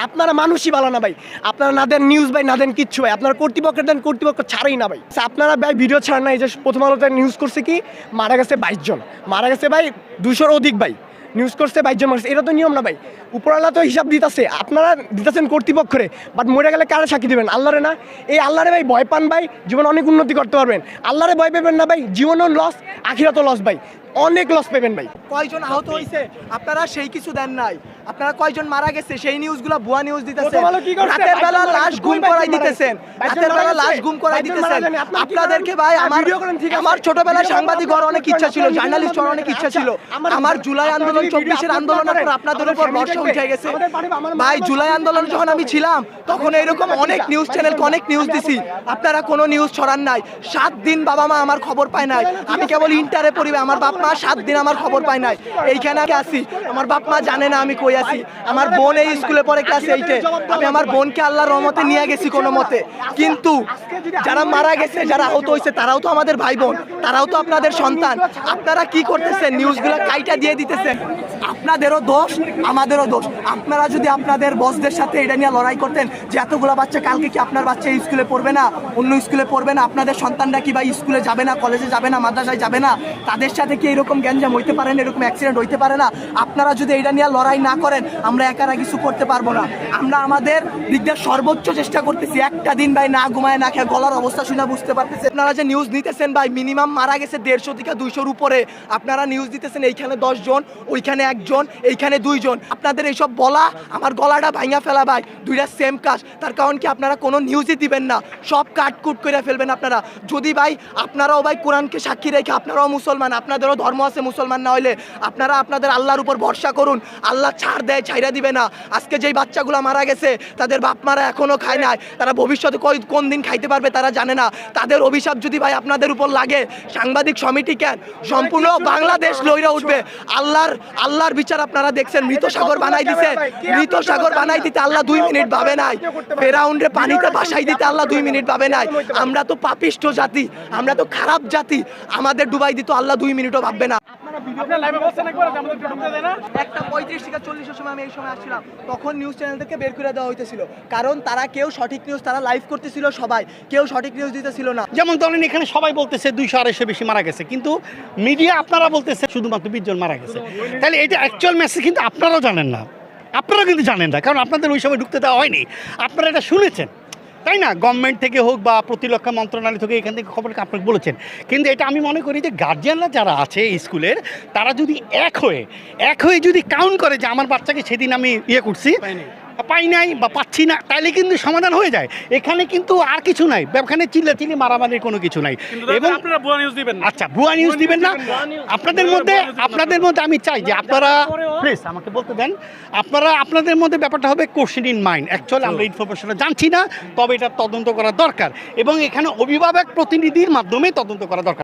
আপনারা মানুষই ভালো না ভাই, আপনারা না দেন নিউজ ভাই, না দেন কিচ্ছু ভাই, আপনারা কর্তৃপক্ষের দেন, কর্তৃপক্ষ ছাড়াই না ভাই। আপনারা ভাই ভিডিও ছাড় নাই, যে প্রথম আলোতে নিউজ করছে কি মারা গেছে 22 জন, মারা গেছে ভাই 200-র অধিক ভাই, নিউজ করছে 22 জন মারা গেছে। এটা তো নিয়ম না ভাই, উপরওয়ালা তো হিসাব দিতেছে, আপনারা দিতেছেন কর্তৃপক্ষরে, বাট মরে গেলে কারা সাক্ষী দেবেন? আল্লাহরে না। এই আল্লাহরে ভাই ভয় পান ভাই, জীবন অনেক উন্নতি করতে পারবেন। আল্লাহরে ভয় পাবেন না ভাই, জীবনও লস, আখিরাতও লস ভাই, অনেক লস পাবেন ভাই। কয়জন আহত হয়েছে আপনারা সেই কিছু দেন নাই, আপনারা কয়জন মারা গেছে সেই নিউজগুলো ভুয়া নিউজ দিতেছেন, রাতের বেলা লাশ গুম করাই দিতেছেন, রাতের বেলা লাশ গুম করাই দিতেছেন। আপনাদেরকে ভাই আমার ছোটবেলায় সাংবাদিক হওয়ার অনেক ইচ্ছা ছিল, জার্নালিস্ট হওয়ার অনেক ইচ্ছা ছিল। আমার জুলাই আন্দোলন 24-এর আন্দোলনের পর আপনাদের উপর ভরসা উঠে গেছে ভাই। জুলাই আন্দোলন যখন আমি ছিলাম তখন এরকম অনেক নিউজ চ্যানেল অনেক নিউজ দিছি, আপনারা কোনো নিউজ ছড়ান নাই। 7 দিন বাবা মা আমার খবর পায় নাই, আমি কেবল ইন্টারে পড়ি, আমার বাপ মা 7 দিন আমার খবর পায় নাই। এইখানে আসি, আমার বাপ মা জানে না আমি কই আছি। আমার বোন এই স্কুলে পড়ে ক্লাস 8-এ, আমি আমার বোনকে আল্লাহর রহমতে নিয়ে গেছি কোনো মতে। কিন্তু যারা মারা গেছে, যারা আহত হয়েছে, তারাও তো আমাদের ভাই বোন, তারাও তো আপনাদের সন্তান। আপনারা কি করতেছেন? নিউজগুলো কাইটা দিয়ে দিতেছেন। আপনাদেরও দোষ, আমাদেরও দোষ। আপনারা যদি আপনাদের বসদের সাথে এটা নিয়ে লড়াই করতেন যে এতগুলা বাচ্চা, কালকে কি আপনার বাচ্চা এই স্কুলে পড়বে না, অন্য স্কুলে পড়বে না, আপনাদের সন্তানরা কি ভাই স্কুলে যাবে না, কলেজে যাবে না, মাদ্রাসায় যাবে না, তাদের সাথে কি এরকম গ্যাঞ্জাম হইতে পারে না, এরকম অ্যাক্সিডেন্ট হইতে পারে না? আপনারা যদি এটা নিয়ে লড়াই না করেন, আমরা একারা কিছু করতে পারবো না। আমরা আমাদের দিক দিয়ে সর্বোচ্চ চেষ্টা করতেছি। একটা দিন ভাই না ঘুমায় না খেয়ে, গলার অবস্থা শুনে বুঝতে পারতেছি। আপনারা যে নিউজ নিতেছেন ভাই, মিনিমাম মারা গেছে 150 থেকে 200-র উপরে, আপনারা নিউজ দিতেছেন এইখানে 10 জন, ওইখানে 1 জন, এইখানে 2 জন। আপনাদের এইসব বলা আমার গলাটা ভাঙা ফেলা ভাই, দুইটা সেম কাজ। তার কারণ কি আপনারা কোনো নিউজই দিবেন না, সব কাটকুট করে ফেলবেন আপনারা। যদি ভাই আপনারাও ভাই কোরআনকে সাক্ষী রেখে, আপনারাও মুসলমান, আপনাদেরও ধর্ম আছে, মুসলমান না হইলে আপনারা আপনাদের আল্লাহর উপর ভরসা করুন, আল্লাহ ছাড় দেয়, ছাইরা দিবে না। আজকে যেই বাচ্চাগুলো মারা গেছে তাদের বাপ মারা এখনো খায় নাই, তারা ভবিষ্যতে কোন দিন খাইতে পারবে তারা জানে না। তাদের অভিশাপ যদি ভাই আপনাদের উপর লাগে, সাংবাদিক সমিতি কেন, সম্পূর্ণ বাংলাদেশ লইরা উঠবে। আল্লাহর বিচার আপনারা দেখছেন, মৃত সাগর বানাই দিছে, মৃত সাগর বানাই দিতে আল্লাহ 2 মিনিট ভাবে নাই, ফেরাউনরে পানিতে ভাসাই দিতে আল্লাহ 2 মিনিট ভাবে নাই। আমরা তো পাপিষ্ঠ জাতি, আমরা তো খারাপ জাতি, আমাদের ডুবাই দিত আল্লাহ 2 মিনিটও ভাববে না। একটা 35 থেকে 40-এর সময় আমি এই সময় আসছিলাম, তখন নিউজ চ্যানেল থেকে বের করে দেওয়া হইতেছিল, কারণ তারা কেউ সঠিক নিউজ, তারা লাইভ করতেছিল, সবাই কেউ সঠিক নিউজ দিতেছিল না। যেমন ধরেন এখানে সবাই বলতেছে 200-250 বেশি মারা গেছে, কিন্তু মিডিয়া আপনারা বলতেছে শুধুমাত্র 20 জন মারা গেছে। তাহলে এটা অ্যাকচুয়াল মেসেজ কিন্তু আপনারাও জানেন না, আপনারাও কিন্তু জানেন না, কারণ আপনাদের ওই সময় ঢুকতে দেওয়া হয়নি। আপনারা এটা শুনেছেন, তাই না? গভর্নমেন্ট থেকে হোক বা প্রতিরক্ষা মন্ত্রণালয় থেকে, এখান থেকে খবরকে আপনাকে বলেছেন। কিন্তু এটা আমি মনে করি যে গার্জিয়ানরা যারা আছে স্কুলের, তারা যদি এক হয়ে যদি কাউন্ট করে যে আমার বাচ্চাকে সেদিন আমি করছি, পাই নাই বা পাচ্ছি না, তাইলে কিন্তু সমাধান হয়ে যায়। এখানে কিন্তু আর কিছু নাই, এখানে চিল্লাচিল্লি মারামারির কোনো কিছু নাই। এবং আপনারা ভুয়া নিউজ দিবেন না। আচ্ছা, ভুয়া নিউজ দিবেন না। আপনাদের মধ্যে আমি চাই যে আপনারা প্লিজ আমাকে বলতে দেন, আপনাদের মধ্যে ব্যাপারটা হবে কোশ্চেন ইন মাইন্ড। অ্যাকচুয়ালি আমরা ইনফরমেশনটা জানছি না, তবে এটা তদন্ত করা দরকার, এবং এখানে অভিভাবক প্রতিনিধির মাধ্যমে তদন্ত করা দরকার।